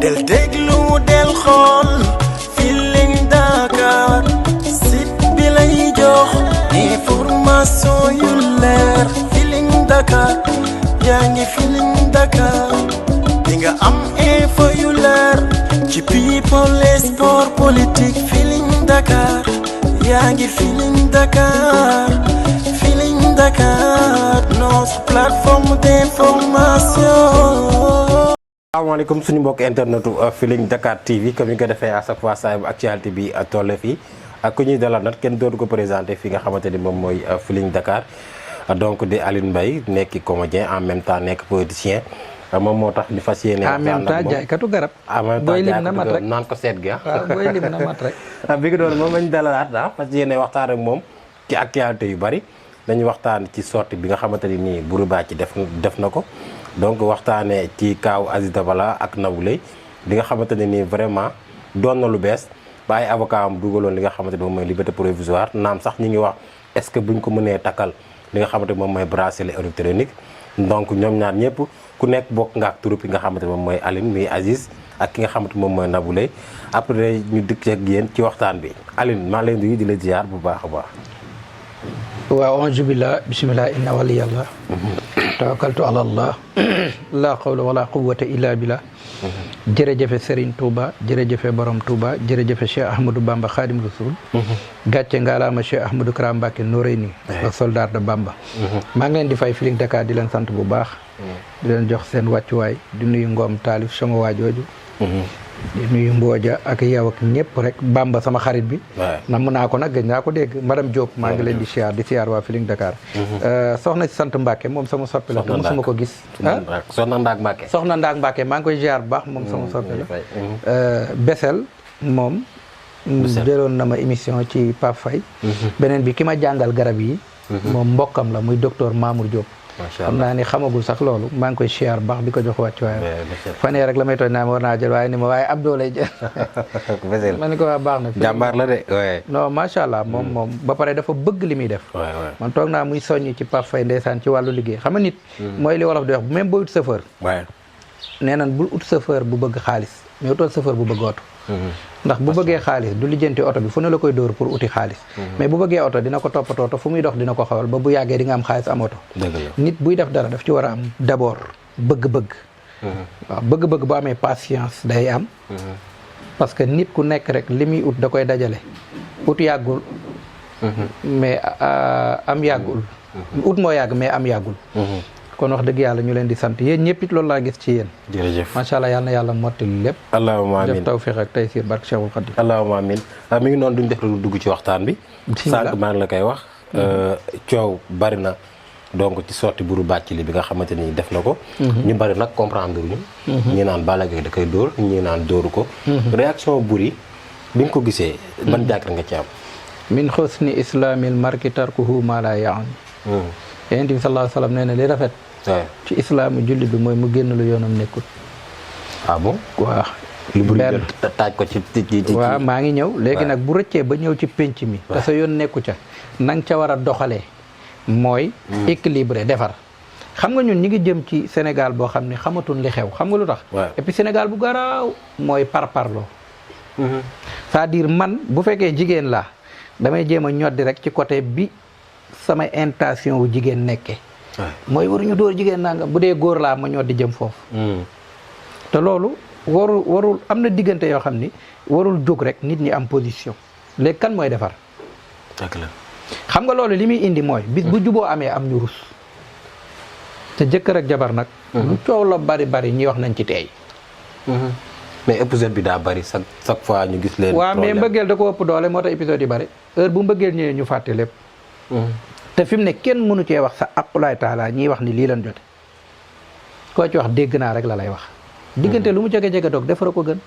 del déglu del xool Feeling Dakar site bi lay jox information yu leer Feeling Dakar yaa ngi Feeling Dakar di nga am info yu leer ci people et sport politique Feeling Dakar yaa ngi Feeling Dakar Feeling Dakar notre plateforme d'information. asalaamaaleykum suñu mbokk internetu Feeling Dakar TV comme ni nga ko defee à chaque fois saa yu actualité bi toll fii ak ku ñuy dalal nag kenn dootu ko présenté fi nga xamante ni moom mooy Feeling Dakar donc di Alioune Mbaye nekk comédien en même temps nekk politicien moom moo tax ñu fas yéene. en même temps jaaykatu garab. en même temps jaaykatu garab naan ko seet gi waaw booy lim na mat rek. bi nga doon moom lañu dalalaat fas yéene waxtaan ak moom ci actualité yu bari dañu waxtaan ci sortie bi nga xamante ni nii Bourouba ci def na ko. donc waxtaanee ci kaaw Aziz Dabala ak Nabou Leye li nga xamante ne nii vraiment doon na lu bees ba ay avocat am dugaloon li nga xamante ne moom mooy liberté provisoire naam sax ñi ngi wax est-ce que buñ ko mënee takkal li nga xamante moom mooy bracelet électronique donc ñoom ñaar ñëpp ku nekk bokk nga ak troupe yi nga xamante moom mooy Aline muy Aziz ak ki nga xamante moom mooy Nabou Leye après ñu dikk ak yéen ci waxtaan bi Aline maa leen di la ziar bu baax a baax. waaw auzu billah bismillah inna waliyallah tawakkaltu ala allah la hawla wala quwwata illa billah jërëjëfe Serigne Touba jërëjëfe Borom Touba jërëjëfe Cheikh Ahmadou Bamba Khadim Rasoul gàcce ngaalaama Cheikh Ahmadou Kara Mbacké Noreyni le soldat de Bamba maa ngi leen di fay Feeling Dakar di leen sant bu baax di leen jox seen wàccuwaay di nuyu Ngom Taalif sama waajooju di nuyu Mbooja ak yow ak ñëpp rek Bamba sama xarit bi nam naa ko nag gëj naa ko dégg madame Diop maa ngi leen di siyaar waa Feeling Dakar soxna si sant Mbacke moom sama soppi la te mosuma ko gis soxna Ndaak Mbacke soxna Ndaak Mbacke maa ngi koy siyaar bu baax moom sama soppi la Besel moom jëloon na ma émission ci Pape Faye beneen bi ki ma jàngal garab yi moom mbokkam la muy docteur Mamour Diop xam naa ni xamagul sax loolu maa ngi koy siyaar baax di ko jox wàcc waaye fanee rek la may tooñ naa ma war naa jël waaye ni ma waaye Abdou lay jël ma ni ko waa baax na jàmbaar la de non macha allah moom ba pare dafa bëgg li muy def man toog naa muy soññ ci Pape Faye ndeysaan ci wàllu liggéey xam nga nit mooy li wolof di wax même boo ut chauffeur nee nan bul ut chauffeur bu bëgg xaalis mais utal chauffeur bu bëgg oto ndax bu bëggee xaalis du lijjanti oto bi fu ne la koy dóor pour uti xaalis mais bu bëggee oto dina ko toppatoo te fu muy dox dina ko xawal ba bu yàggee di nga am xaalis am oto nit buy def dara daf ci war a am d'abord bëgg-bëgg waaw bëgg-bëgg bu amee patience day am parce que nit ku nekk rek li muy ut da koy dajale ut yàggul mais am yàggul ut moo yàgg mais am yàggul kon wax dëgg yàlla ñu leen di sant yéen ñëpp it loolu laa gis ci yéen jërëjëf macha allah yàlla na yàlla mottali lépp allahumma amiin def tawfiq ak taysir barke Cheikhul Khadim allahumma amiin mi ngi noonu duñ def lu dugg ci waxtaan bi sànq maa ngi la koy wax coow bari na donc ci sorti Bourouba li bi nga xamante ni def na ko ñu bari nag comprendre ñu ñi naan Balla Gaye da koy dóor ñi naan dóoru ko réaction Boury bi nga ko gisee ban jàkkaar nga ci am min husni islamil marki tarkuhu ma la yaani yonent bi sallallahu alayhi wa sallam nee na li rafet ci islaamu jullit bi mooy mu génn lu yoonam nekkul ah bon waaw li Boury taaj ko ci waaw maa ngi ñëw léegi nag bu rëccee ba ñëw ci pénc mi te sa yoon nekku ca nang ca war a doxalee mooy équilibré defar xam nga ñun ñi ngi jëm ci Sénégal boo xam ne xamatul li xew xam nga lu tax et puis Sénégal bu garaaw mooy parparloo c'est-à-dire man bu fekkee jigéen laa damay jéem a ñoddi rek ci côté bi sama intention wu jigéen nekkee mooy waruñu dóor jigéen nangam bu dee góor laa ma ñoddi jëm foofu te loolu warul am na diggante yoo xam ni warul jóg rek nit ñi am position léegi kan mooy defar xam nga loolu li muy indi mooy bis bu juboo amee am ñu rus te jëkkër ak jabar nag lu coow la bari ñi wax nañ ci teey mais épisode bi daa bari chaque fois ñu gis leen waaw mais mbëggeel da ko ëpp doole moo tax épisode yi bari heure bu mbëggeel ñëwee ñu fàtte lépp te fi mu ne kenn mënu cee wax sa aqulaay taala ñiy wax ni lii lan jote koo ci wax dégg naa rek la lay wax diggante lu mu jege-jege doog defara ko gën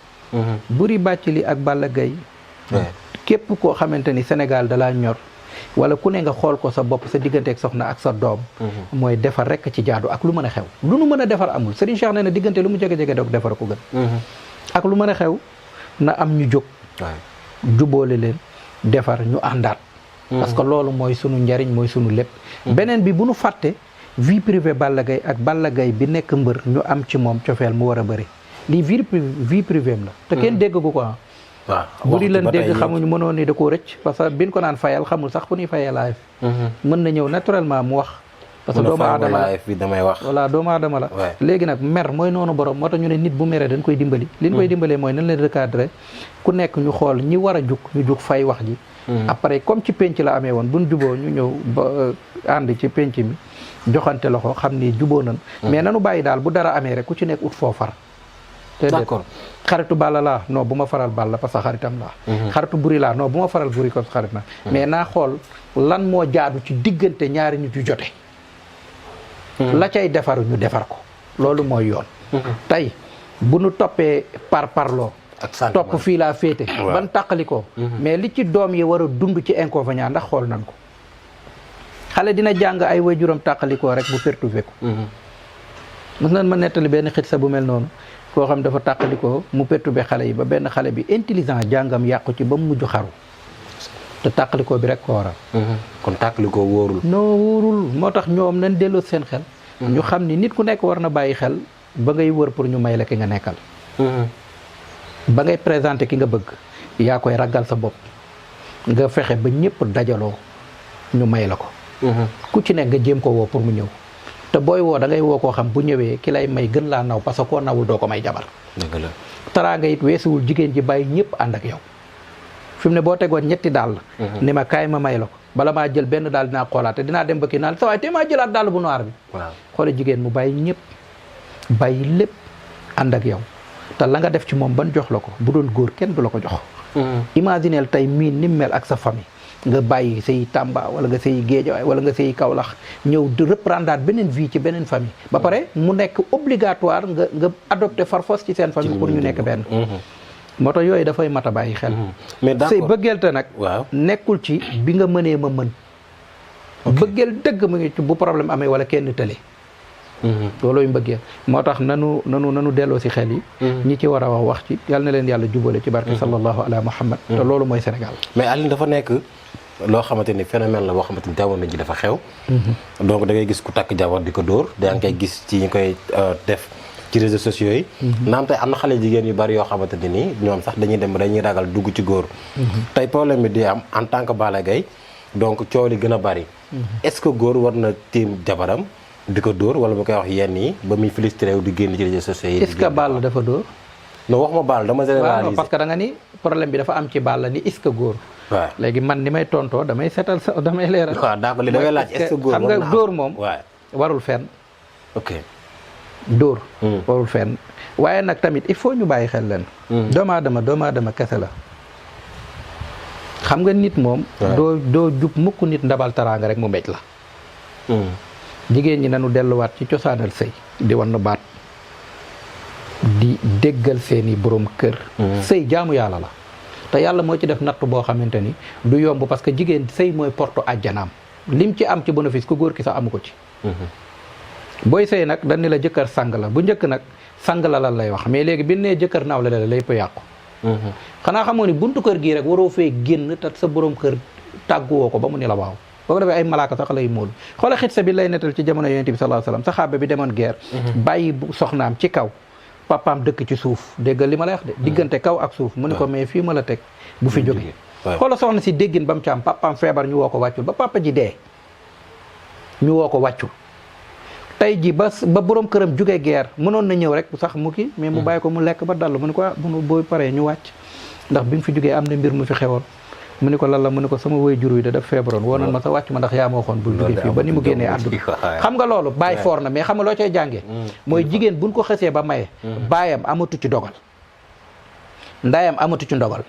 Boury li ak Balla Gaye képp koo xamante ni Sénégal dalaa ñor wala ku ne nga xool ko sa bopp sa digganteeg soxna ak sa doom mooy defar rek ci jaadu ak lu mën a xew lu nu mën a defar amul Serigne Cheikh nee na diggante lu mu jege-jege doog defara ko gën ak lu mën a xew na am ñu jóg jubóole leen defar ñu àndaat parce que loolu mooy sunu njariñ mooy sunu lépp beneen bi bu nu fàtte vie privée Balla Gaye ak Balla Gaye bi nekk mbër ñu am ci moom cofeel mu war a bëri lii vie privée am la te kenn dégg gu ko ah waaw buri lan dégg xamuñu mënoon ni da koo rëcc parce que biñ ko naan fayal xamul sax fu ñuy fayee live mën na ñëw naturellement mu wax parce que doomu aadama la fi damay wax voilà doomu aadama la léegi nag mer mooy noonu borom moo tax ñu ne nit bu meree dañ koy dimbali li ñu koy dimbalee mooy nañ leen recadré ku nekk ñu xool ñi war a jug ñu jug fay wax ji après comme ci penc la amee woon buñ juboo ñu ñëw ba ànd ci penc mi joxante loxo xam ni juboo nan mais nanu bàyyi daal bu dara amee rek ku ci nekk ut foo far d'accord xaritu Balla laa non bu ma faral Balla parce que xaritam laa xaritu Buri laa non bu ma faral Buri parce que xarit na mais naa xool lan moo jaadu ci diggante ñaari nit yu jote la cay defaru ñu defar ko loolu mooy yoon tey bu nu toppee parloo topp fii laa féete ban tàqalikoo mais li ci doom yi war a dund ci inconvénient ndax xool nan ko xale dina jàng ay waajuram tàqalikoo rek bu perturbé ko mës nañ ma nettali benn xit sa bu mel noonu koo xam dafa tàqalikoo mu perturbé xale yi ba benn xale bi intelligent jàngam yàqu ci ba mu mujj xaru te tàqalikoo bi rek ko waral kon tàqalikoo wóorul non wóorul moo tax ñoom nañ delloo seen xel ñu xam ni nit ku nekk war na bàyyi xel ba ngay wër pour ñu may la ki nga nekkal ba ngay présenté ki nga bëgg yaa koy ragal sa bopp nga fexe ba ñëpp dajaloo ñu may la ko ku ci nekk nga jéem ko woo pour mu ñëw te booy woo da ngay woo koo xam bu ñëwee ki lay may gën laa naw parce que koo nawul doo ko may jabar dëgg la taraanga it weesuwul jigéen ji bàyyi ñëpp ànd ak yow fi mu ne boo tegoon ñetti dàll ni ma kaay ma may la ko bala maa jël benn daal dinaa xoolaat te dinaa dem ba kii naan sa waay te maa jëlaat dàll bu noir bi xoole jigéen mu bàyyi ñëpp bàyyi lépp ànd ak yow te la nga def ci moom ban jox la ko bu doon góor kenn du la ko jox imagineel tey miin ni mel ak sa famille nga bàyyi say Tamba wala nga say Géejawaay wala nga say Kaolack ñëw di reprendre beneen vie ci beneen famille ba pare mu nekk obligatoire nga adopté farfos ci seen famille pour ñu nekk benn moo tax yooyu dafay mat a bàyyi xel mais d'accord say bëggeel te nag nekkul ci bi nga mënee ma mën bëggeel dëgg mu ngi ci bu problème amee wala kenn tële loolooy mbëggeel moo tax nanu delloo si xel yi ñi ci war a wax ci yal na leen yàlla jubale ci barke sallallahu ala muhammad te loolu mooy Sénégal mais Aline dafa nekk loo xamante ni phénomène la boo xamante ni jamono ji dafa xew donc da ngay gis ku takk jabar di ko dóor da nga koy gis ci ñu koy def ci réseaux sociaux yi naam tey am na xale jigéen yu bari yoo xamante ni nii ñoom sax dañuy dem dañuy ragal dugg ci góor tey problème bi di am en tant que Balla Gaye donc coow li gën a bari est-ce que góor war na tiim jabaram di ko dóor wala mu koy wax yenn yi ba muy frustré wu di génn ci réseaux sociaux yi est-ce que Balla dafa dóor non wax ma Balla dama généraliser parce que da nga ni problème bi dafa am ci Balla ni est-ce que góor waaw léegi man ni may tontoo damay seetal sa damay leeral waaw d'accord li damay laaj est-ce que góor xam nga dóor moom warul fenn ok dóor warul fenn waaye nag tamit il faut ñu bàyyi xel leen doomu aadama kese la xam nga nit moom doo jub mukk nit ndabal taraanga rek mu mbéj la jigéen ñi nanu delluwaat ci cosaanal sëy di wan na baat di déggal seeni borom kër sëy jaamu yàlla la te yàlla moo ci def natt boo xamante ni du yomb parce que jigéen sëy mooy porte àjjanaam lim ci am ci bénéfice ku góor ki sax amu ko ci booy sëy nag dañ ne la jëkkër sang la bu njëkk nag sang la lan lay wax mais léegi bi nee jëkkër naaw la lépp yàqu xanaa xamoo ni buntu kër gii rek waroo fee génn te sa borom kër tàgguwoo ko ba mu ni la waaw boo ko defee ay malaaka sax lay móol xoola xit sa bi lay nettal ci jamono yonent bi sallallahu alayhi wasallam saxaaba bi demoon guerre bàyyi soxnaam ci kaw papaam dëkk ci suuf déggal li ma lay wax de diggante kaw ak suuf mu ne ko mais fii ma la teg bu fi jóge xoola soxna si déggin ba mu ci am papaam feebar ñu woo ko wàccul ba papa ji dee ñu woo ko wàccul tey ji ba borom këram jugee guerre mënoon na ñëw rek sax mu kii mais mu bàyyi ko mu lekk ba dall mu ne ko bunu booy paree ñu wàcc ndax bi mu fi jugee am na mbir mu fi xewoon mu ne ko lan la mu ne ko sama waajur wi da daf feebaroon woo nan ma sa wàcc ma ndax yaa ma waxoon bul jugee fii ba ni mu génnee àdduna xam nga loolu bàyyi foor na mais xam nga loo cay jàngee mooy jigéen buñ ko xësee ba maye baayam amatu ci dogal ndayam amatu ci ndogal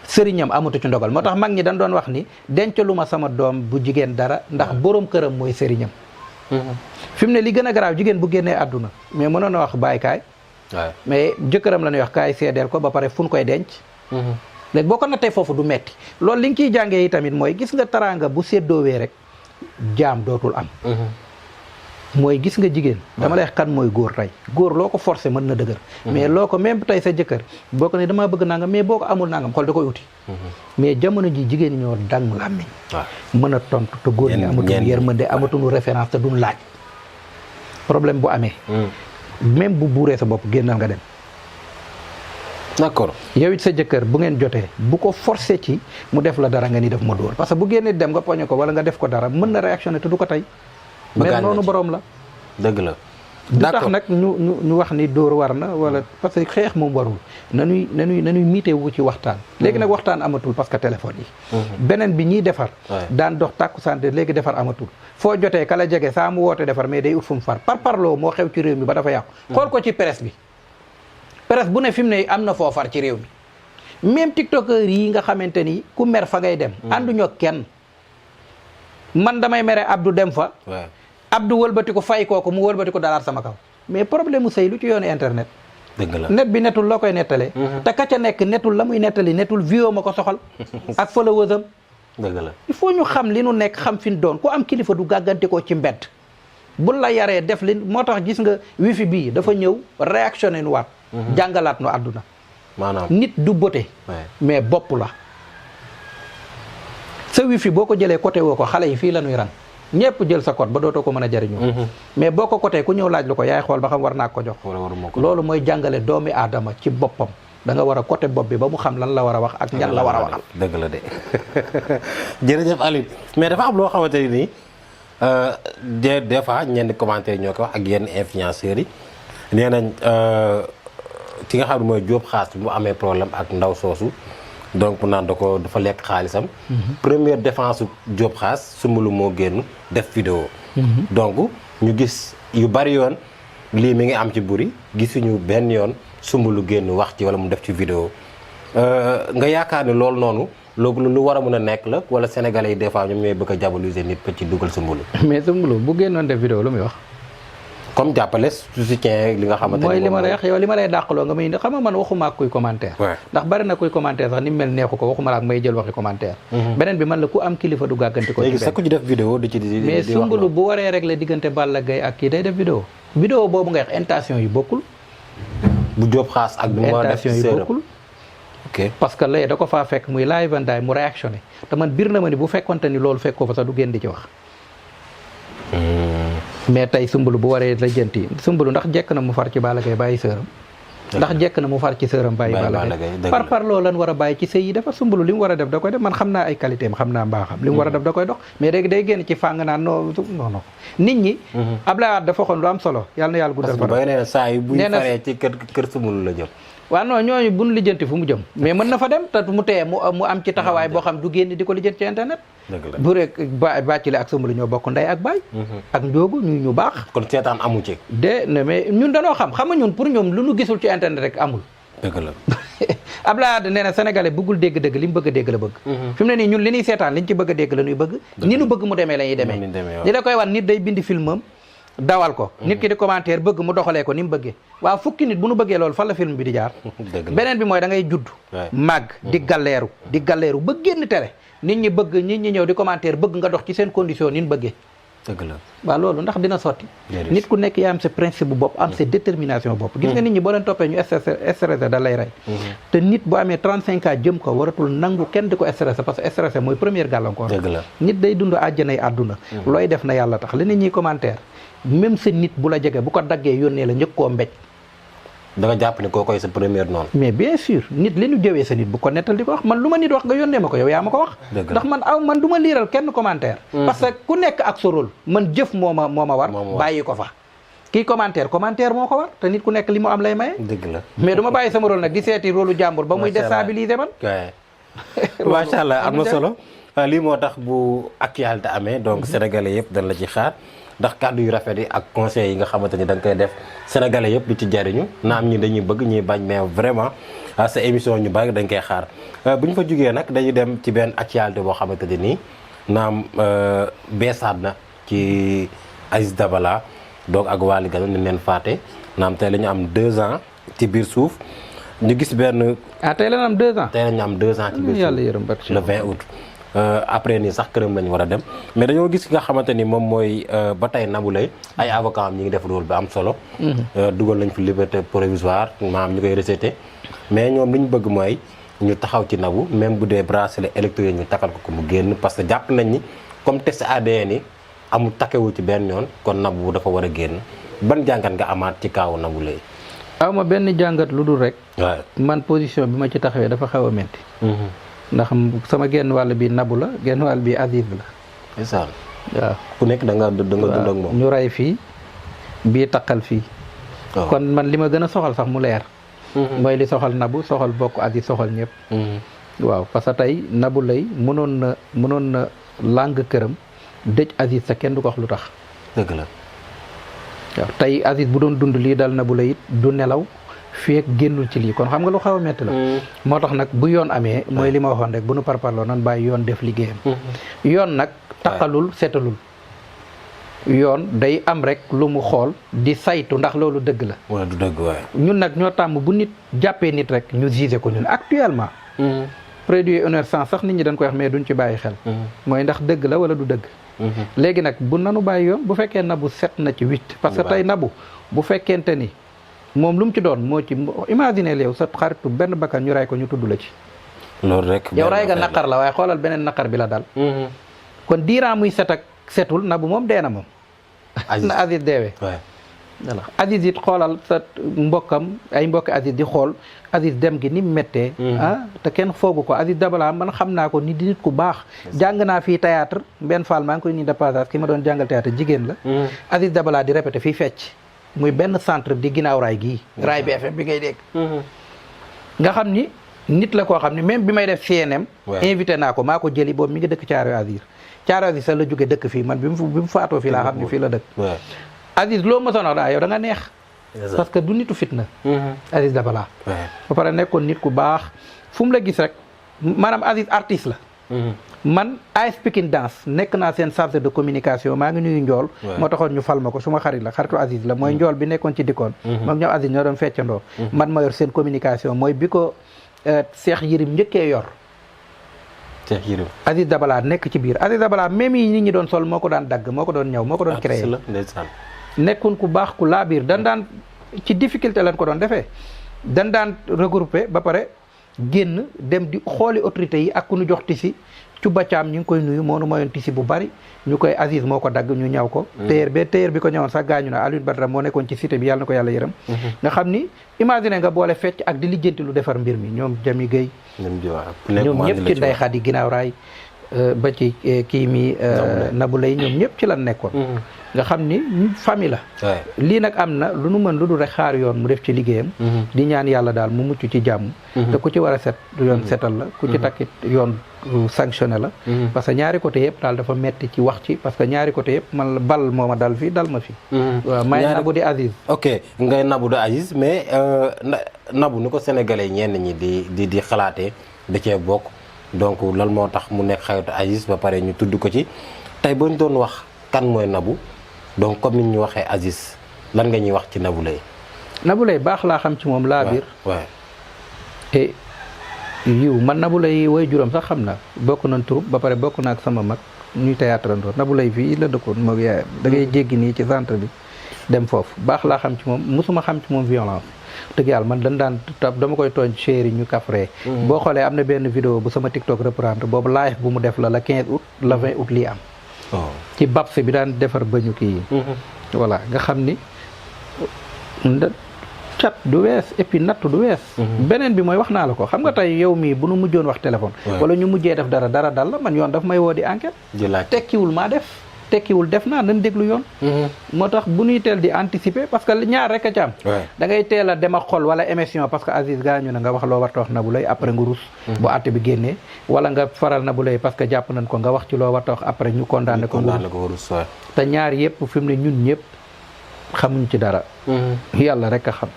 sëriñam amatu ci ndogal moo tax mag ñi dañ doon wax ni dencalu ma sama doom bu jigéen dara ndax borom këram mooy sëriñam fi mu ne li gën a garaaw jigéen bu génnee àdduna mais mënoon a wax bàyyi kaay mais jëkkëram la ñuy wax kaay seedeel ko ba pare fu ñu koy denc léegi boo ko nattee foofu du metti loolu li nga ciy jàngee yi tamit mooy gis nga taraanga bu séddoowee rek jaam dootul am mooy gis nga jigéen dama lay wax kan mooy góor tey góor loo ko forcé mën na dëgër mais loo ko même tey sa jëkkër boo ko ne damaa bëgg nangam mais boo ko amul nangam xool da koy uti mais jamono ji jigéen ñoo dang làmmiñ mën a tontu te góor ñi amatuñu yërmande amatuñu référence te duñ laaj problème bu amee même bu buuree sa bopp génnal nga dem. d'accord yow it sa jëkkër bu ngeen jotee bu ko forcé ci mu def la dara nga ni def ma dóor parce que bu génnee dem nga poñe ko wala nga def ko dara mën na réactionné te du ko tey. mais noonu borom la. dëgg la. du tax nag ñu wax ni dóor war na wala parce que xeex moom warul nanuy miite wu ci waxtaan. léegi nag waxtaan amatul parce que téléphone yi. beneen bi ñiy defar. daan dox tàkkusaan de léegi defar amatul. foo jotee kala jege saa mu woote defar mais day ut fu mu far parloo moo xew ci réew mi ba dafa yàqu. xool ko ci presse bi. presse bu ne fi mu ne am na foo far ci réew mi même tiktokeur yi nga xamante ni ku mer fa ngay dem. ànduñoo kenn man damay mere Abdou dem fa. Abdou wëlbati ko fay kooku mu wëlbati ko dalaat sama kaw mais problème mu sëy lu ci yoonu internet. dëgg la net bi netul loo koy nettalee. te ka ca nekk netul la muy nettali netul vio ma ko soxal. ak followers am. dëgg la il faut ñu xam li nu nekk xam fi ñu doon ku am kilifa du gàggante ko ci mbedd. bu la yaree def li moo tax gis nga wifi bii dafa ñëw réactionné nu waat. jàngalaat nu àdduna. maanaam nit du bote. mais bopp la. sa wifi boo ko jëlee côté woo ko xale yi fii la ñuy rang. ñëpp jël sa code ba dootoo ko mën a jariñoo mais boo ko côté ku ñëw laaj lu ko yaay xool ba xam war naa ko jox loolu mooy jàngale doomi aadama ci boppam da nga war a côté bopp bi ba mu xam lan la war a wax ak ñan la war a waxal dëgg la de jërëjëf Alioune mais dafa am loo xamante ni nii des fois ñenn commentaire ñoo ko wax ak yenn influenceurs yi nee nañ ki nga xam ne mooy Diop Khass bi mu amee problème ak ndaw soosu donc mu naan dafa lekk xaalisam. première défense Diop Khass Soumboulou moo génn def vidéo. donc ñu gis yu bari yoon lii mi ngi am ci Boury gisuñu benn yoon Soumboulou génn wax ci wala mu def ci vidéo nga yaakaar ni loolu noonu lu war a mën a nekk la wala sénégalais yi des fois ñoom ñooy bëgg a diaboliser nit ba ci dugal Soumboulou. mais Soumboulou bu génnoon def vidéo lu muy wax. comme jàppale soutien li nga xamante mooy li ma lay wax yow li ma lay dàqaloo nga may indi xam nga man waxuma ak kuy commentaire ndax bari na kuy commentaire sax ni mu mel neexu ko waxuma la ak may jël waxi commentaire beneen bi man la ku am kilifa du gàgganti ko ci léegi sax ku ci def vidéo di ci mais Soumboulou bu waree régler diggante Balla Gaye ak kii day def vidéo boobu nga wax intention yi bokkul bu Diop Khass ak bu ma def intention yi bokkul ok parce que lay da ko faa fekk muy live and die mu réactionné te man bir na ma ni bu fekkonte ni loolu fekk ko fa sax du génn di ci wax mais tey Soumboulou bu waree la jënti Soumboulou ndax jekk na mu far ci Balla Gaye bàyyi sëram ndax jekk na mu far ci sëram bàyyi Balla Gaye par loolu lan war a bàyyi ci sëy yi dafa Soumboulou li mu war a def da koy def man xam naa ay qualité am xam naa mbaaxam li mu war a def da koy dox mais léegi day génn ci fàng naan non nit ñi Abdoulaye Wade dafa xoon lu am solo yàlla na yàlla guddal fa nee na saa yi buñ faree ci kër Soumboulou la jëm waaw non ñooñu buñ lijjanti fu mu jëm mais mën na fa dem te mu teye mu am ci taxawaay boo xam du génn di ko lijjanti ci internet bu rek bàccile ak Soumboulou ñoo bokk ndey ak baay ak njóogu ñu baax kon seetaan amu ci ne mais ñun danoo xam nga ñun pour ñoom lu ñu gisul ci internet rek amul dëgg la Abdoulaye Wade nee na sénégalais bëggul dégg-dégg li mu bëgg a dégg la bëgg fi mu ne nii ñun li ñuy seetaan liñ ci bëgg a dégg la ñuy bëgg ni ñu bëgg mu demee la ñuy demee li la koy wan nit day bindi filmam dawal ko nit ki di commentaire bëgg mu doxalee ko ni mu bëggee waaw fukki nit bu nu bëggee loolu fan la film bi di jaar beneen bi mooy da ngay judd màgg di galleeru ba génn télé nit ñi ñëw di commentaire bëgg nga dox ci seen condition ni ñu bëggee dëgg la waaw loolu ndax dina sotti nit ku nekk yaa am sa principe bu bopp am sa détermination bopp gis nga nit ñi boo leen toppee ñu stressé da lay rey te nit bu amee 35 ans jëm ko waratul nangu kenn di ko stressé parce que stressé mooy première gàllankoor nit day dund àjjanay àdduna looy def na yàlla tax li nit ñi commentaire même sa nit bu la jege bu ko daggee yónnee la njëkk koo mbéj da nga jàpp ne koo koy sa première noonu mais bien sûr nit li ñu jëwee sa nit bu ko nettal di ko wax man lu ma nit wax nga yónnee ma ko yow yaa ma ko wax ndax man du ma liiral kenn commentaire parce que ku nekk ak sa rôle man jëf moo ma war bàyyi ko fa kii commentaire moo ko war te nit ku nekk li mu am lay maye dëgg la mais du ma bàyyi sama rôle nag di seeti rôle jàmbur ba muy déstabiliser man macha allah am na solo lii moo tax bu actualité amee donc sénégalais yëpp dañ la ci xaar ndax kàddu yu rafet yi ak conseils yi nga xamante ni da nga koy def sénégalais yëpp di ci jariñu naam ñi dañuy bëgg ñuy bañ mais vraiment sa émission ñu bari dañ koy xaar bu ñu fa jugee nag dañuy dem ci benn actualité boo xamante ne nii naam beesaat na ci Aziz Dabala donc ak Waly Galo ni leen faate naam tey la ñu am 2 ans ci biir suuf ñu gis benn tey la ñu am 2 ans tey la ñu am 2 ans ci biir suuf le 20 août après nii sax këram lañ war a dem mais dañoo gis ki nga xamante ni moom mooy ba tey Nabou Leye ay avocat am ñi ngi def rôle bi am solo dugal nañ fi liberté provisoire maanaam ñu koy rejeté mais ñoom li ñu bëgg mooy ñu taxaw ci Nabou même bu dee bracelet électronique ñu takkal ko mu génn parce que jàpp nañ ni comme test ADN yi amul takkewu ci benn yoon kon Nabou dafa war a génn ban jàngat nga amaat ci kaawu Nabou Leye. aw ma benn jàngat lu dul rek. waaw man position bi ma ci taxawee dafa xaw a metti ndax sama genn wàll bi Nabou la genn wàll bi Aziz la. ndeysaan. waaw ku nekk da nga dund ak moom. ñu rey fii bii taqal fii. kon man li ma gën a soxal sax mu leer. mooy li soxal Nabou soxal bokk Aziz soxal ñëpp. waaw parce que tey Nabou Leye mënoon na làng këram dëj Aziz sa kenn du ko wax lu tax. dëgg la. waaw tey Aziz bu doon dund lii dal Nabou Leye it du nelaw feek génnul ci lii kon xam nga lu xaw a métti la. moo tax nag bu yoon amee mooy li ma waxoon rek bu nu parparloo nan bàyyi yoon def liggéeyam. yoon nag taqalul setalul. yoon day am rek lu mu xool di saytu ndax loolu dëgg la. wala du dëgg waaye. ñun nag ñoo tàmm bu nit jàppee nit rek ñu jugé ko ñun actuellement. produit innocent sax nit ñi dañ koy wax mais duñ ci bàyyi xel. mooy ndax dëgg la wala du dëgg. léegi nag bu nanu bàyyi yoon bu fekkee Nabou set na ci 8. parce que tey Nabou bu fekkente ni moom lu mu ci doon moo ci imaginer yow sa xaritu benn bakkan ñu ray ko ñu tudd la ci. loolu rek. yow ray nga naqar la waaye xoolal beneen naqar bi la dal. kon diiraa muy set ak setul Nabou moom dee na moom. na Aziz deewee. voilà Aziz it xoolal sa mbokkam ay mbokki Aziz di xool Aziz dem gi ni mu méttee. te kenn foogu ko Aziz Dabala man xam naa ko ni di nit ku baax. jàng naa fii théâtre benn Fall maa ngi koy nii de passage ki ma doon jàngal théâtre jigéen la. Aziz Dabala di répété fii fecc. muy benn centre di ginnaaw raay gii. raay BFM bi ngay dégg. nga xam ni nit la koo xam ni même bi may def CNM. invité naa ko maa ko jëli boobu mi ngi dëkk Thiaroye Azur. Thiaroye Azur sax la jóge dëkk fii man bi mu faatoo fii laa xam ni fii la dëkk. Aziz loo mësoon wax yow da nga neex. parce que du nitu fitna. Aziz Dabala. ba pare nekkoon nit ku baax fu mu la gis rek maanaam Aziz artiste la. man AS Pikine Danse nekk naa seen chargé de communication maa ngi nuyu Njool. moo taxoon ñu fal ma ko suma xarit la xaritu Aziz la mooy Njool bi nekkoon ci dikkoon. moom ñoom Aziz ñoo doon feccandoo. man ma yor seen communication mooy bi ko Cheikh Yirim njëkkee yor. Cheikh Yirim. Aziz Dabala nekk ci biir Aziz Dabala même yi nit ñi doon sol moo ko daan dagg moo ko doon ñëw moo ko doon créé. nekkun ku baax ku laabiir dan daan ci difficulté lañ ko doon defee dan daan regroupé ba pare génn dem di xooli autorités yi ak ku ñu jox tisi Cuba Caam ñu ngi koy nuyu moo nu mayoon tisi bu bari ñu koy Aziz moo ko dagg ñu ñaw ko téer bi ko ñëwoon sax gaañu na Alioune Badara moo nekkoon ci cité bi yàlla na ko yàlla yërëm nga xam ni imaginer nga boole fecc ak di lijjanti lu defar mbir mi ñoom Jami Gueye ñoom ñëpp ci Ndeye Khady ginnaaw raay ba ci kii mi Nabou Leye ñoom ñëpp ci lan nekkoon nga xam ni famille la lii nag am na lu nu mën lu dul rek xaar yoon mu def ci liggéeyam di ñaan yàlla daal mu mucc ci jàmm te ku ci war a set yoon setal la ku ci takkit yoon sanctionné la parce que ñaari côté yëpp daal dafa metti ci wax ci parce que ñaari côté yëpp man bal moo ma dal fii dal ma fi waaw may Nabou di Aziz ok ngay Nabou di Aziz mais Nabou ni ko sénégalais ñenn ñi di xalaatee da cee bokk donc loolu moo tax mu nekk xaritu Aziz ba pare ñu tudd ko ci tey ba ñu doon wax kan mooy Nabou donc comme ni ñu waxee Aziz lan nga ñuy wax ci Nabou Leye. Nabou Leye baax laa xam ci moom laa biir. waaw et yiw man Nabou Leye way juróom sax xam na bokk nañ troupe ba pare bokk na ak sama mag ñuy théâtre ndoor Nabou Leye fii la dëkkoon moog yaayam da ngay jéggi nii ci centre bi dem foofu baax laa xam ci moom musuma xam ci moom violence. dëgg yàlla man dañ daan dama koy tooñ chéri ñu kafree boo xoolee am na benn vidéo bu sama TikTok reprendre boobu live bu mu def la 15 août la 20 août lii am. ci babs bi daan defar bañu kii yi voilà nga xam ni cat du wees et puis natt du wees beneen bi mooy wax naa la ko xam nga tey yow mii bu nu mujjoon wax téléphone wala ñu mujjee def dara dal la man yoon daf may woo di enquête tekkiwul maa def tekkiwul def naa nañ déglu yoon moo tax bu ñuy teel di anticiper parce que ñaar rek a ci am da ngay teel a dem ak xol wala émission parce que Aziz gaañu na nga wax loo warta wax Nabou Leye après nga rus bu àtte bi génnee wala nga faral Nabou Leye parce que jàpp nañ ko nga wax ci loo warta wax après ñu condamné ko nga rus te ñaar yëpp fi mu ne ñun ñëpp xamuñ ci dara yàlla rek a xam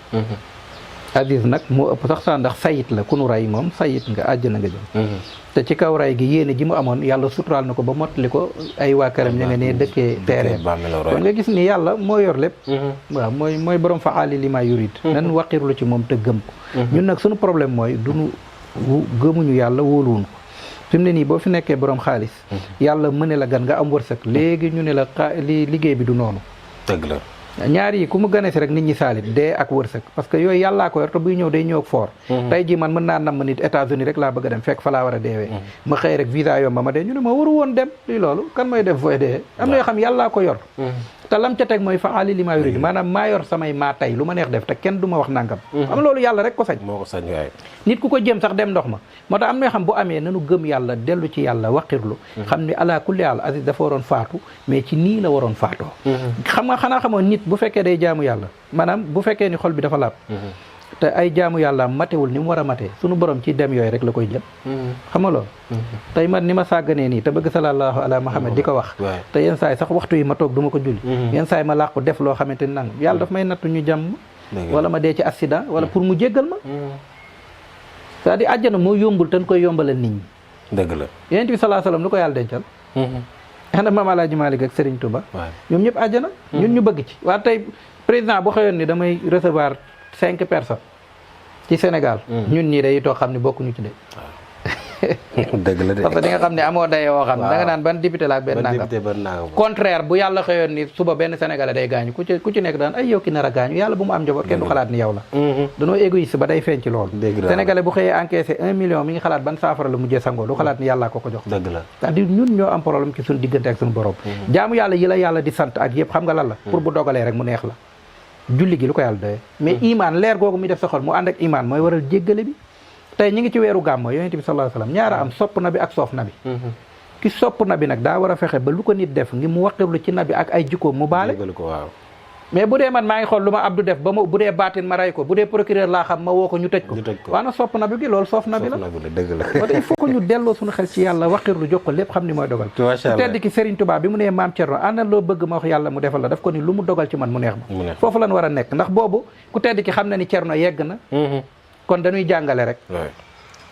Aziz nag moo ëpp sax sa ndax sayit la ku nu ray moom sayit nga àjjana nga jëm te ci kaw ray gi yéene ji mu amoon yàlla suturaal na ko ba mottali ko ay waa këram ña nga ne dëkkee terrain kon nga gis ni yàlla moo yor lépp waaw mooy borom fa aali li ma yurid nan waqirlu ci moom te gëm ko ñun nag suñu problème mooy duñu gëmuñu yàlla wóoluwuñ ko fi mu ne nii boo fi nekkee borom xaalis yàlla mëne la gan nga am wërsëg léegi ñu ne la liggéey bi du noonu dëgg la ñaar yi ku mu gane si rek nit ñi saalit dee ak wërsëg parce que yooyu yàllaa ko yor te buy ñëw day ñëw ak fort tey ji man mën naa nam nit États-Unis rek laa bëgg a dem fekk fa laa war a deewee ma xëy rek visa yomba ma dee ñu ne ma waru woon dem lii loolu kan mooy dem fooy dee am na yoo xam yàllaa ko yor te lam ca teg mooy faali li maa yurid maanaam maa yor samay maa tey lu ma neex def te kenn du ma wax nangam am loolu yàlla rek ko sañ moo ko sañ waay nit ku ko jëm sax dem ndox ma moo tax am na xam bu amee nanu gëm yàlla dellu ci yàlla waqirlu xam ni ala kulli haal Aziz dafa waroon faatu mais ci nii la waroon faatoo xam nga xanaa xamoon nit bu fekkee day jaamu yàlla maanaam bu fekkee ni xol bi dafa laab te ay jaamu yàlla matewul ni mu war a matee sunu borom ci dem yooyu rek la koy jël xam nga loolu tey man ni ma sàgganee nii te bëgg sallallahu ala Muhammad di ko wax te yenn saa yi sax waxtu yi ma toog du ma ko julli yenn saa yi ma làqu def loo xamante ni nang yàlla daf may nattu ñu jàmm wala ma dee ci accident wala pour mu jéggal ma c'est-à-dire àjjana moo yombul te ñu koy yombalal nit ñi dëgg la yonent bi sallallahu alayhi wasallam lu ko yàlla dencal xanaa Maam Alaaji Maalik ak Serigne Touba ñoom ñëpp àjjana ñun ñu bëgg ci waa tey président bu xëyoon ni damay recevoir 5 personnes ci Sénégal ñun ñii day toog xam ne bokkuñu ci de dëgg la de parce que di nga xam ne amoo daye woo xam ne da nga naan ban député la ak benn nangam contraire bu yàlla xëyoon ni suba benn sénégalais day gaañu ku ci nekk daan ay yow ki nar a gaañu yàlla bu mu am njaboot kenn du xalaat ni yow la danoo égoïste ba day feeñ ci loolu sénégalais bu xëyee encaissé 1 million mi ngi xalaat ban saafara la mujjee sangoo du xalaat ni yàllaa ko jox dëgg la c'est-à-dire ñun ñoo am problème ci suñu diggante ak suñu borom jaamu yàlla yi la yàlla di sant ak yëpp xam nga lan la pour bu dogalee rek mu neex la julli gi lu ko yàlla doyee mais iman leer googu muy def sa xol mu ànd ak iman mooy waral jéggale bi tey ñu ngi ci weeru gàmmo yonent bi sallallahu alayhi wasallam ñaara am sopp na bi ak soof na bi ki sopp na bi nag daa war a fexe ba lu ko nit def ngi mu waqirlu ci nabi ak ay jikkoom mu baale ko waaw mais bu dee man maa ngi xool lu ma Abdou def ba ma bu dee baatin ma rey ko bu dee procureur laa xam ma woo ko ñu tëj ko waa na sopp na bi gi loolu soof na bi la dëgg la moo tax il faut que ñu delloo suñu xel ci yàlla waqirlu jox ko lépp xam ni mooy dogal tedd ki Serigne Touba bi mu nee maam Thierno ana loo bëgg ma wax yàlla mu defal la daf ko ni lu mu dogal ci man mu neex ma foofu lan war a nekk ndax boobu ku tedd ki xam na ni Thierno yegg na kon dañuy jàngale rek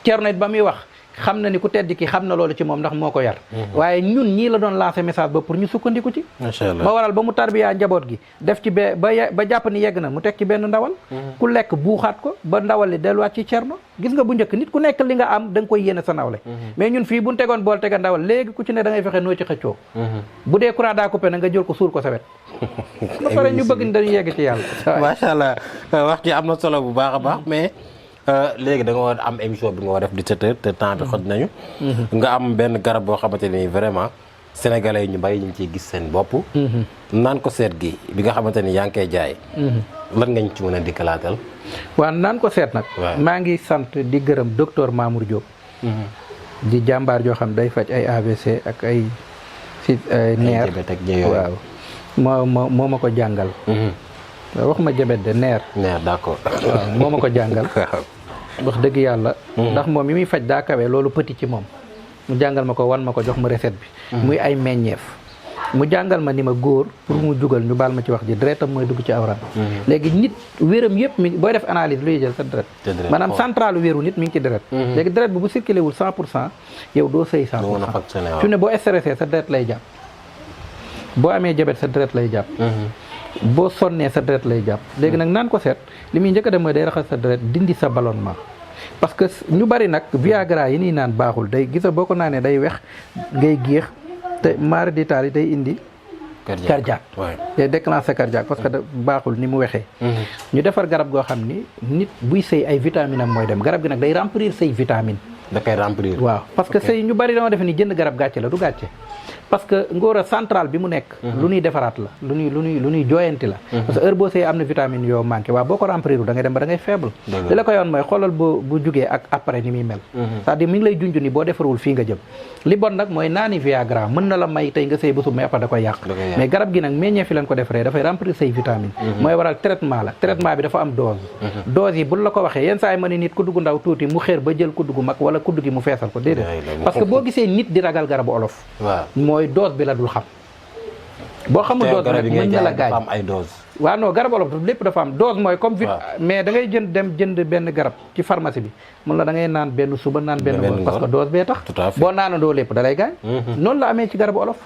Thierno it ba muy wax xam na ni ku tedd ki xam na loolu ci moom ndax moo ko yar waaye ñun ñii la doon lancer message ba pour ñu sukkandiku ci ma waral ba mu tarbiyaa njaboot gi def ci ba jàpp ni yegg na mu teg ci benn ndawal ku lekk buuxaat ko ba ndawal li delluwaat ci Thierno gis nga bu njëkk nit ku nekk li nga am da nga koy yéene sa nawle mais ñun fii buñ tegoon bool tega ndawal léegi ku ci ne da ngay fexe noo ci xëccoo bu dee courant daa coupé na nga jël ko suul ko sa wet ba pare ñu bëgg ni dañu yegg ci yàlla macha allah wax ci am na solo bu baax a baax mais léegi da nga war am émission bi nga war def 17h te temps bi xoj nañu nga am benn garab boo xamante ni vraiment sénégalais yi ñu bari ñu ngi ciy gis seen bopp naan ko seet gi bi nga xamante ni yaa ngi koy jaay lan nga ñu ci mën a dikkalaatal waaw naan ko seet nag maa ngi sant di gërëm docteur Mamour Diop di jàmbaar joo xam day faj ay AVC ak ay neer waaw moo ma ko jàngal wax ma jabet de neer d'accord waaw moo ma ko jàngal wax dëgg yàlla ndax moom yi muy faj daa kawe loolu petit ci moom mu jàngal ma ko wan ma ko jox ma recette bi muy ay meññeef mu jàngal ma ni ma góor pour mu jugal ñu baal ma ci wax ji deretam mooy dugg ci awram léegi nit wéram yëpp mi booy def analyse luy jël sa deret maanaam centralu wéru nit mi ngi ci deret léegi deret bi bu circulé wul 100% yow doo sëy 100% su ne boo stressé sa deret lay jàpp boo amee jabet sa deret lay jàpp boo sonnee sa deret lay jàpp léegi nag naan ko seet li muy njëkk a dem mooy day raxas sa deret dindi sa ballonnement parce que ñu bari nag Viagra yi nii naan baaxul day gisa boo ko naanee day wex ngay géex te mara d'Italie day indi cardiaque day déclencher cardiaque parce que baaxul ni mu wexee ñu defar garab goo xam ni nit buy sëy ay vitamine am mooy dem garab gi nag day remplir say vitamine da koy remplir waaw parce que sëy ñu bari dama defe ni jënd garab gàcce la du gàcce parce que ngóor central bi mu nekk lu ñuy defaraat la lu ñuy jooyanti la parce que heure boo sëy am na vitamine yoo manqué waaw boo ko remplir da ngay dem ba da ngay faible li la ko yoon mooy xoolal bu jugee ak après ni muy mel c'est-à-dire mi ngi lay junj ni boo defarul fii nga jëm li bon nag mooy naani Viagra mën na la may tey nga sëy ba sub mais après da koy yàq mais garab gi nag meññee fi leen ko defaree dafay remplir say vitamine mooy waral traitement la traitement bi dafa am dose yi bu la ko waxee yenn saa yi ma ne nit ku dugg ndaw tuuti mu xeer ba jël kudd gu mag wala kudd gi mu feesal ko déedéet parce que boo gisee nit di ragal garabu olof mooy dose bi la dul xam boo xamul dose bi nag mën na la gaañ am ay dose waaw non garab olof lépp dafa am dose mooy comme mais da ngay jënd benn garab ci pharmacie bi mun la da ngay naan benn suba naan benn ngoon parce que dose bee tax boo naanandoo lépp da lay gaañ noonu la amee ci garabu olof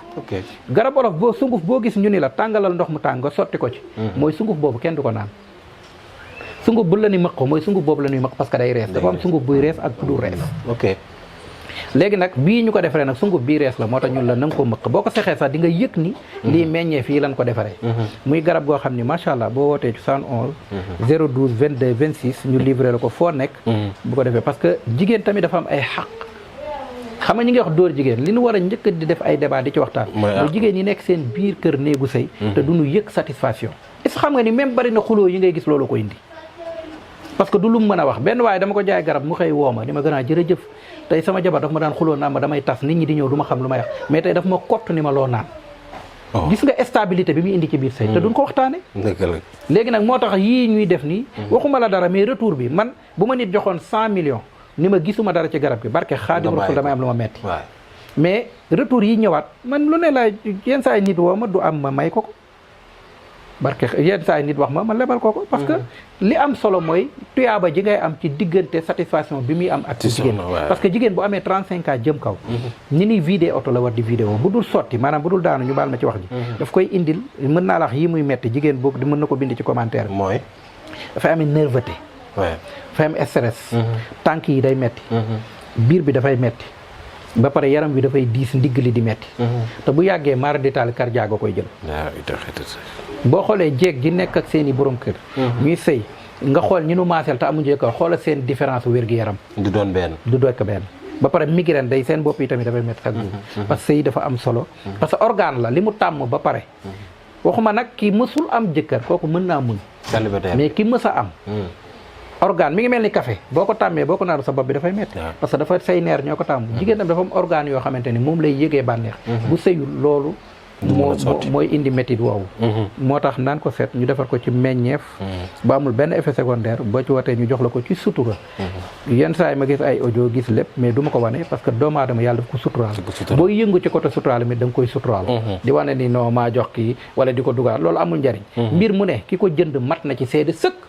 garabu olof boo sunguf boo gis ñu ni la tàngalal ndox mu tàng nga sotti ko ci mooy sunguf boobu kenn du ko naan sunguf bu la ni mëq mooy sunguf boobu la ñuy mëq parce que day rees dafa am sunguf buy rees ak bu dul rees léegi nag bii ñu ko defaree nag sunguf bii rees la moo tax ñun la na nga ko mëq boo ko sexee sax di nga yëg ni lii meññee fii lan ko defaree muy garab goo xam ni macha allah boo wootee ci 111 012 22 26 ñu livré la ko foo nekk bu ko defee parce que jigéen tamit dafa am ay xam nga ñi ngi wax dóor jigéen li ñu war a njëkk di def ay débat di ci waxtaan mooy jigéen ñi nekk seen biir kër néegu sëy te duñu yëg satisfaction est-ce que xam nga ni même bari na xuloo yi ngay gis loolu ko indi parce que du lu mu mën a wax benn waaye dama ko jaay garab mu xëy wooma ni ma gën a jërëjëf tey sama jabar daf ma daan xuloo naan ma damay tas nit ñi di ñëw du ma xam lu may wax mais tey daf ma kott ni ma loo naan gis nga stabilité bi muy indi ci biir sëy te duñ ko waxtaane léegi nag moo tax yii ñuy def nii waxuma la dara mais retour bi man bu ma nit joxoon 100 millions ni ma gisuma dara ci garab gi barke Xaadim Rasul damay am lu ma metti mais retour yi ñëwaat man lu ne laa yenn saa yi nit woo ma du am ma may ko barke yenn saa yi nit wax ma lebal ko parce que li am solo mooy tuyaaba ji ngay am ci diggante satisfaction bi muy am ak jigéen parce que jigéen bu amee 35 ans jëm kaw ni ni vidé oto la war di vidéo bu dul sotti maanaam bu dul daanu ñu baal ma ci wax ji daf koy indil mën naa la wax yi muy metti jigéen boobu mën na ko bind ci commentaire mooy dafay amee nerveté dafay am stress tànk yi day metti biir bi dafay metti ba pare yaram bi dafay diis ndigg li di metti te bu yàggee mara détail cardiaque koy jël boo xoolee jéeg ji nekk ak seen i borom kër ñuy sëy nga xool ñi nu maaseel te amuñu jëkkër xoolal seen différence wér-gu-yaram du doon benn ba pare migraine day seen bopp yi tamit dafay métti chaque jour parce que sëy dafa am solo parce que organe la li mu tàmm ba pare waxuma nag ki mësul am jëkkër kooku mën naa muñ mais ki mës a am organe mi ngi mel ni café boo ko tàmmee boo ko naaru sa bopp bi dafay métti parce que dafa say neer ñoo ko tàmm jigéen tam dafa am organe yoo xamante ni moom lay yëgee bànneex bu sëyul loolu mooy indi métit woowu moo tax naan ko seet ñu defar ko ci meññeef ba amul benn effet secondaire boo ci watee ñu jox la ko ci sutura yenn saa yi ma gis ay audio gis lépp mais du ma ko wane parce que doomu aadama yàlla daf ko suturaal booy yëngu ci côté suturaal mi da nga koy suturaal di wane ni non maa jox kii wala di ko dugaal loolu amul njariñ mbir mu ne ki ko jënd mat na ci seede sëkk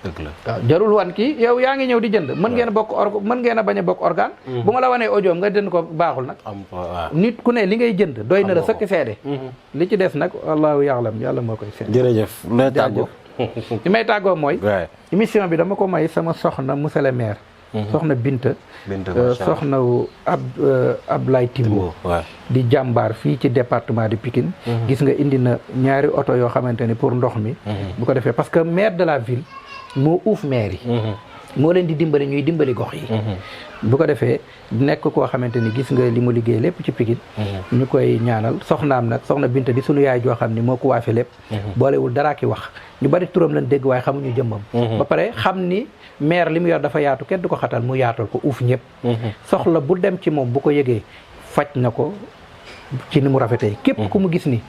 waaw jarul wan kii yow yaa ngi ñëw di jënd mën ngeen a bokk mën ngeen a bañ a bokk organe bu ma la wanee audio nga jënd ko baaxul nag nit ku ne li ngay jënd doy na la sëkk seede li ci des nag allahu ya'lam yàlla moo koy seede jërëjëf lay tàggoo li may tàggoo mooy émission bi dama ko may sama soxna monsieur le maire soxna Binta soxna Ablaye Timbo di jàmbaar fii ci département de Pikine gis nga indi na ñaari oto yoo xamante ni pour ndox mi bu ko defee parce que maire de la ville moo uuf maire yi moo leen di dimbali ñuy dimbali gox yi bu ko defee nekk koo xamante ni gis nga li mu liggéey lépp ci Pikine ñu koy ñaanal soxnaam nag soxna Binta di sunu yaay joo xam ni moo ko waafe lépp boolewul dara ki wax ñu bari turam lañ dégg waaye xamuñu jëmmam ba pare xam ni maire li mu yor dafa yaatu kenn du ko xatal mu yaatal ko uuf ñëpp soxla bu dem ci moom bu ko yëgee faj na ko ci ni mu rafetee képp ku mu gis ni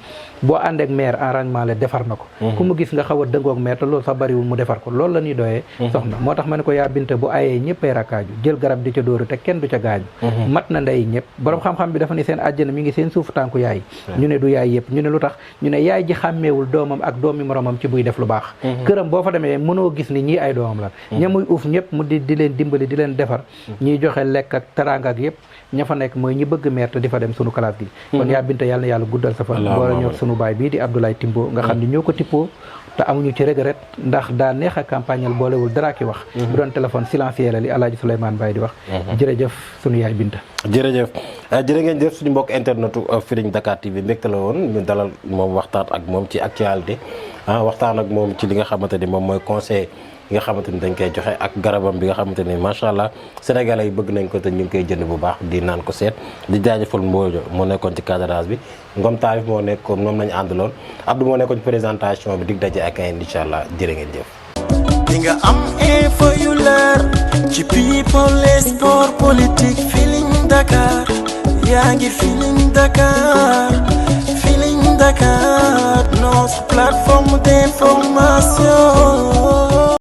boo ànd ak maire arrangement la defar na ko ku mu gis nga xaw a dëngoog maire te loolu sax bariwul mu defar ko loolu la ñuy doyee soxna moo tax ma ne ko yaa Binta bu ayee ñëppay rakkaaju jël garab di ca dóoru te kenn du ca gaaju mat na ndey ñëpp borom xam-xam bi dafa ni seen àjjana mi ngi seen suufu tànku yaay ñu ne du yaay yëpp ñu ne lu tax ñu ne yaay ji xàmmeewul doomam ak doomi moromam ci buy def lu baax këram boo fa demee mënoo gis ni ñii ay doomam la ña muy uuf ñëpp mu di leen dimbali di leen defar ñiy joxe lekk ak teraanga ak yëpp ña fa nekk mooy ñi bëgg maire te di fa dem sunu classe gi kon yaa Binta yàlla na yàlla guddal sa fan boole ñor sunu baay bii di Abdoulaye Timbo nga xam ne ñoo ko tippoo te amuñu ci regret ndax daa neex a campagnal boolewul dara ki wax bu doon téléphone silencieux la li Alaaji Souleymane Baye di wax jërëjëf sunu yaay Binta jërëjëf jërë ngeen jëf suñu mbokk internetu Feeling Dakar TV mbégte la woon ñu dalal moom waxtaan ak moom ci actualité waxtaan ak moom ci li nga xamante ni moom mooy conseil yi nga xamante ni dañ koy joxe ak garabam bi nga xamante ni macha allah sénégalais yi bëgg nañ ko te ñu ngi koy jënd bu baax di naan ko seet di jaajëfal Mbodjo moo nekkoon ci cadrage bi Ngom Taarif moo nekkoon moom lañu àndaloon Abdou moo nekkoon ci présentation bi dig daje ak ay incha allah jërë ngeen jëf. di nga am info yu leer ci people et sport politique Feeling Dakar yaa ngi Feeling Dakar Feeling Dakar notre plateforme d'information.